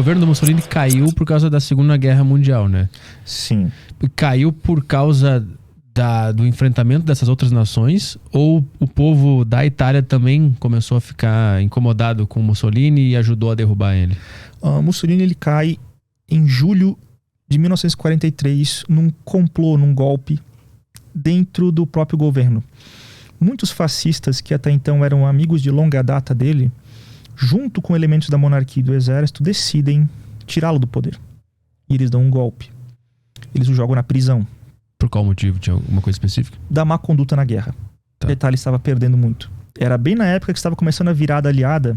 governo do Mussolini caiu por causa da Segunda Guerra Mundial, né? Sim. Caiu por causa do enfrentamento dessas outras nações, ou o povo da Itália também começou a ficar incomodado com Mussolini e ajudou a derrubar ele? Mussolini ele cai em julho de 1943 num complô, num golpe dentro do próprio governo. Muitos fascistas que até então eram amigos de longa data dele, junto com elementos da monarquia e do exército, decidem tirá-lo do poder. E eles dão um golpe. Eles o jogam na prisão. Por qual motivo? Tinha alguma coisa específica? Da má conduta na guerra. Tá. A Itália estava perdendo muito. Era bem na época que estava começando a virada aliada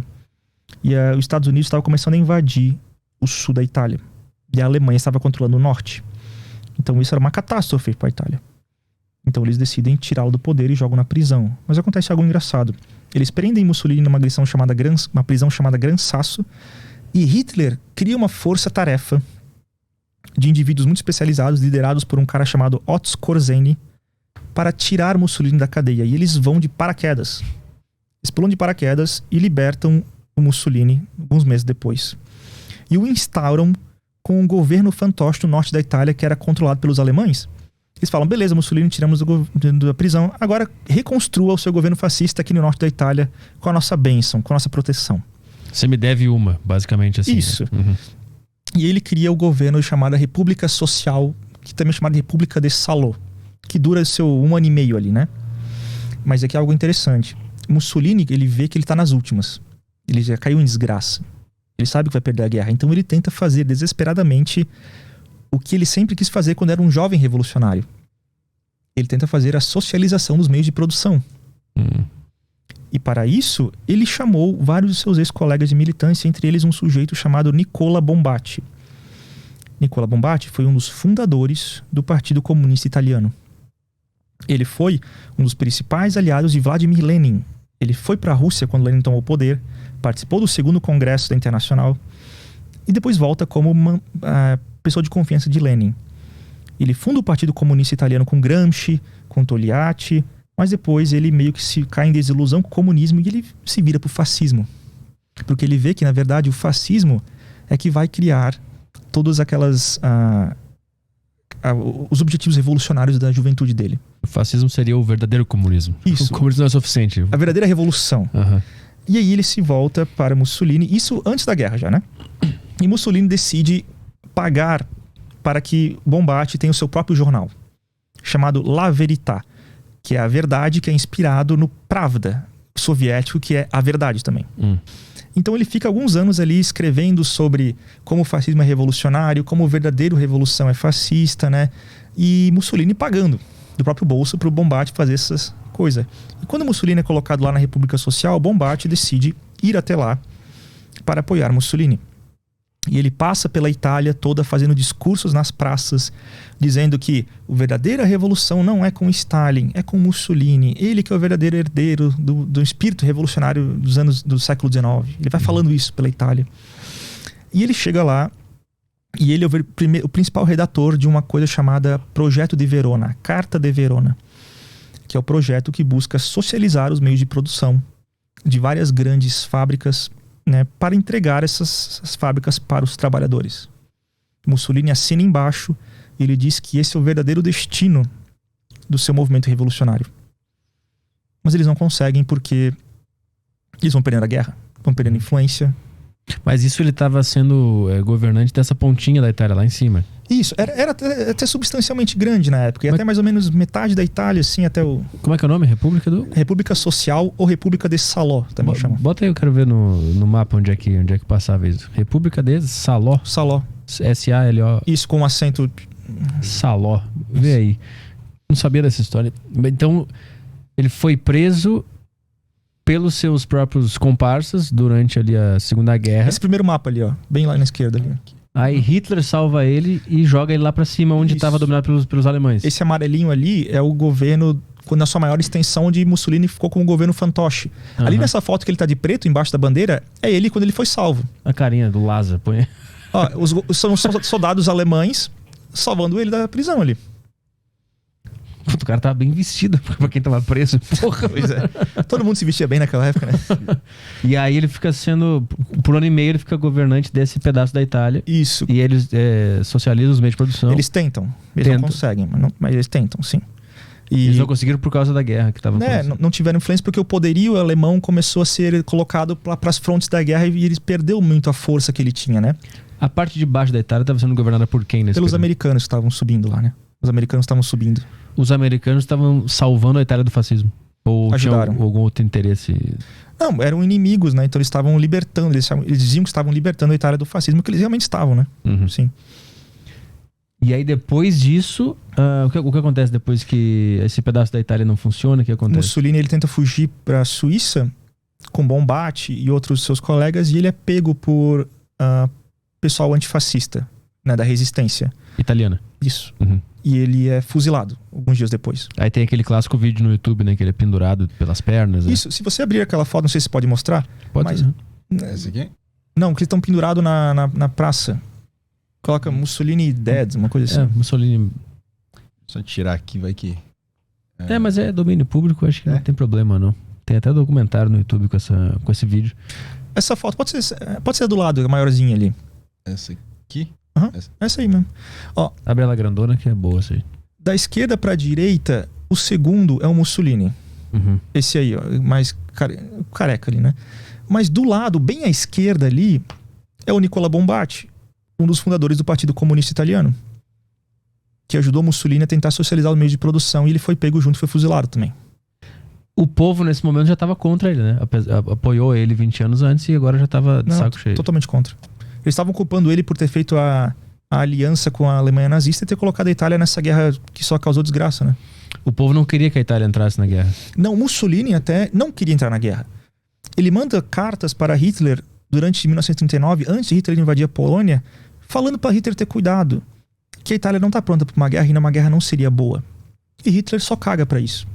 e os Estados Unidos estavam começando a invadir o sul da Itália. E a Alemanha estava controlando o norte. Então isso era uma catástrofe para a Itália. Então eles decidem tirá-lo do poder e jogam na prisão. Mas acontece algo engraçado. Eles prendem Mussolini numa prisão chamada Gran Sasso, e Hitler cria uma força-tarefa de indivíduos muito especializados, liderados por um cara chamado Otto Skorzeny, para tirar Mussolini da cadeia. E eles vão de paraquedas. Eles pulam de paraquedas e libertam o Mussolini alguns meses depois. E o instauram com um governo fantoche no norte da Itália, que era controlado pelos alemães. Eles falam, beleza, Mussolini, tiramos da prisão, agora reconstrua o seu governo fascista aqui no norte da Itália com a nossa bênção, com a nossa proteção. Você me deve uma, basicamente assim. Isso. Né? Uhum. E ele cria o governo chamado República Social, que também é chamado República de Salò, que dura seu 1 ano e meio ali, né? Mas aqui é algo interessante. Mussolini, ele vê que ele tá nas últimas. Ele já caiu em desgraça. Ele sabe que vai perder a guerra. Então ele tenta fazer desesperadamente o que ele sempre quis fazer quando era um jovem revolucionário. Ele tenta fazer a socialização dos meios de produção. E para isso, ele chamou vários de seus ex-colegas de militância, entre eles um sujeito chamado Nicola Bombati. Nicola Bombati foi um dos fundadores do Partido Comunista Italiano. Ele foi um dos principais aliados de Vladimir Lenin. Ele foi para a Rússia quando Lenin tomou o poder, participou do segundo congresso da Internacional e depois volta como uma pessoa de confiança de Lenin. Ele funda o Partido Comunista Italiano com Gramsci, com Togliatti, mas depois ele meio que cai em desilusão com o comunismo e ele se vira para o fascismo. Porque ele vê que, na verdade, o fascismo é que vai criar todas aquelas... os objetivos revolucionários da juventude dele. O fascismo seria o verdadeiro comunismo. Isso. O comunismo não é suficiente. A verdadeira revolução. Uhum. E aí ele se volta para Mussolini, isso antes da guerra já, né? E Mussolini decide pagar para que Bombati tenha o seu próprio jornal, chamado La Verità, que é a verdade, que é inspirado no Pravda soviético, que é a verdade também. Então ele fica alguns anos ali escrevendo sobre como o fascismo é revolucionário, como o verdadeiro revolução é fascista, né? E Mussolini pagando do próprio bolso para o Bombati fazer essas coisas. E quando Mussolini é colocado lá na República Social, Bombati decide ir até lá para apoiar Mussolini. E ele passa pela Itália toda fazendo discursos nas praças, dizendo que a verdadeira revolução não é com Stalin, é com Mussolini. Ele que é o verdadeiro herdeiro do espírito revolucionário do século XIX. Ele vai falando isso pela Itália. E ele chega lá e ele é o principal redator de uma coisa chamada Projeto de Verona, a Carta de Verona, que é o projeto que busca socializar os meios de produção de várias grandes fábricas, né, para entregar essas fábricas para os trabalhadores. Mussolini assina embaixo, ele diz que esse é o verdadeiro destino do seu movimento revolucionário. Mas eles não conseguem porque eles vão perdendo a guerra, vão perdendo influência. Mas isso ele estava sendo governante dessa pontinha da Itália lá em cima. Isso, era até substancialmente grande na época, e até mais ou menos metade da Itália, assim, até o... Como é que é o nome? República Social ou República de Salò, também chama. Bota aí, eu quero ver no mapa onde é que passava isso. República de Salò. Salò. S-A-L-O. Isso, com acento... Salò. Vê aí. Não sabia dessa história. Então, ele foi preso pelos seus próprios comparsas durante ali a Segunda Guerra. Esse primeiro mapa ali, ó, bem lá na esquerda ali. Aí Hitler salva ele e joga ele lá pra cima, onde estava dominado pelos alemães. Esse amarelinho ali é o governo, na sua maior extensão, onde Mussolini ficou como governo fantoche. Uhum. Ali nessa foto que ele tá de preto, embaixo da bandeira, é ele quando ele foi salvo. A carinha do Lázaro, põe. Ó, são soldados alemães salvando ele da prisão ali. Puta, o cara tava bem vestido pra quem tava preso. Porra. Pois é. Todo mundo se vestia bem naquela época, né? E aí ele fica sendo... Por ano e meio ele fica governante desse pedaço da Itália. Isso. E eles socializam os meios de produção. Eles tentam. Eles não conseguem, mas eles tentam, sim. E eles não conseguiram por causa da guerra que tava acontecendo. Não tiveram influência porque o poderio alemão começou a ser colocado para as frontes da guerra e ele perdeu muito a força que ele tinha, né? A parte de baixo da Itália estava sendo governada por quem nesse Pelos período? americanos que estavam subindo lá, né? Os americanos estavam subindo. Os americanos estavam salvando a Itália do fascismo? Ou Ajudaram. tinha algum outro interesse? Não, eram inimigos, né? Então eles estavam libertando, eles diziam que estavam libertando a Itália do fascismo, que eles realmente estavam, né? Uhum. Sim. E aí depois disso, o que acontece depois que esse pedaço da Itália não funciona? O que acontece? Mussolini ele tenta fugir para a Suíça com Bombatti e outros seus colegas e ele é pego por pessoal antifascista, né, da resistência. Italiana. Isso. Uhum. E ele é fuzilado alguns dias depois. Aí tem aquele clássico vídeo no YouTube, né? Que ele é pendurado pelas pernas. Isso, se você abrir aquela foto, não sei se pode mostrar. Pode mas, ser. Esse aqui? Não, que eles estão pendurados na praça. Coloca Mussolini Dead, uma coisa assim. Mussolini... Só tirar aqui, vai que... mas é domínio público, acho que não tem problema, não. Tem até documentário no YouTube com esse vídeo. Essa foto pode ser do lado, a maiorzinha ali. Essa aqui? Uhum. Essa aí mesmo. Ó, abre ela grandona que é boa essa aí. Da esquerda pra direita, o segundo é o Mussolini. Uhum. Esse aí, ó, mais careca ali, né? Mas do lado, bem à esquerda ali, é o Nicola Bombatti, um dos fundadores do Partido Comunista Italiano, que ajudou Mussolini a tentar socializar o meio de produção e ele foi pego junto e foi fuzilado também. O povo nesse momento já estava contra ele, né? Apoiou ele 20 anos antes e agora já estava de saco cheio. Totalmente contra. Eles estavam culpando ele por ter feito a aliança com a Alemanha nazista e ter colocado a Itália nessa guerra que só causou desgraça, né? O povo não queria que a Itália entrasse na guerra. Não, Mussolini até não queria entrar na guerra. Ele manda cartas para Hitler durante 1939, antes de Hitler invadir a Polônia, falando para Hitler ter cuidado, que a Itália não está pronta para uma guerra e uma guerra não seria boa. E Hitler só caga para isso.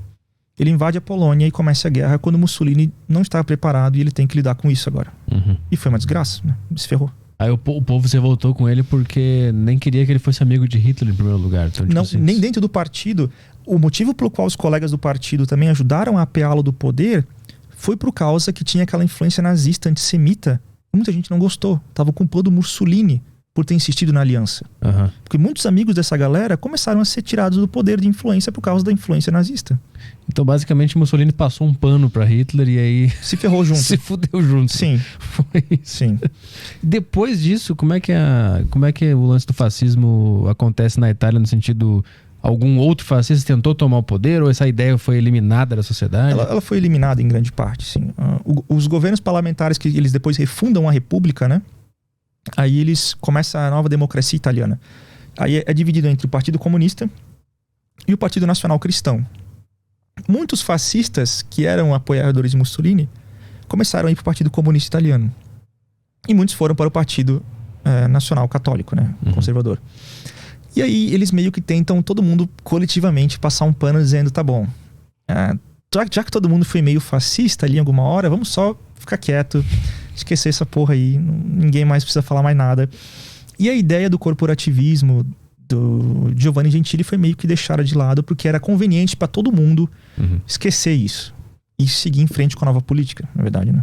Ele invade a Polônia e começa a guerra quando Mussolini não estava preparado e ele tem que lidar com isso agora. Uhum. E foi uma desgraça, né? Se ferrou. Aí o povo se revoltou com ele porque nem queria que ele fosse amigo de Hitler em primeiro lugar. Então, não, nem dentro do partido. O motivo pelo qual os colegas do partido também ajudaram a apeá-lo do poder foi por causa que tinha aquela influência nazista, antissemita. Muita gente não gostou. Tava culpando Mussolini por ter insistido na aliança. Uhum. Porque muitos amigos dessa galera começaram a ser tirados do poder de influência por causa da influência nazista. Então, basicamente, Mussolini passou um pano pra Hitler e aí... Se ferrou junto. Se fudeu junto. Sim. Foi isso. Sim. Depois disso, como é que o lance do fascismo acontece na Itália no sentido... Algum outro fascista tentou tomar o poder ou essa ideia foi eliminada da sociedade? Ela foi eliminada em grande parte, sim. Os governos parlamentares que eles depois refundam a república, né? Aí eles começam a nova democracia italiana. Aí é dividido entre o Partido Comunista e o Partido Nacional Cristão. Muitos fascistas que eram apoiadores de Mussolini começaram a ir para o Partido Comunista Italiano. E muitos foram para o Partido Nacional Católico, né? Conservador. E aí eles meio que tentam, todo mundo coletivamente, passar um pano dizendo, tá bom, já que todo mundo foi meio fascista ali em alguma hora, vamos só ficar quieto, esquecer essa porra aí, ninguém mais precisa falar mais nada. E a ideia do corporativismo do Giovanni Gentili foi meio que deixada de lado, porque era conveniente para todo mundo esquecer isso e seguir em frente com a nova política, na verdade, né?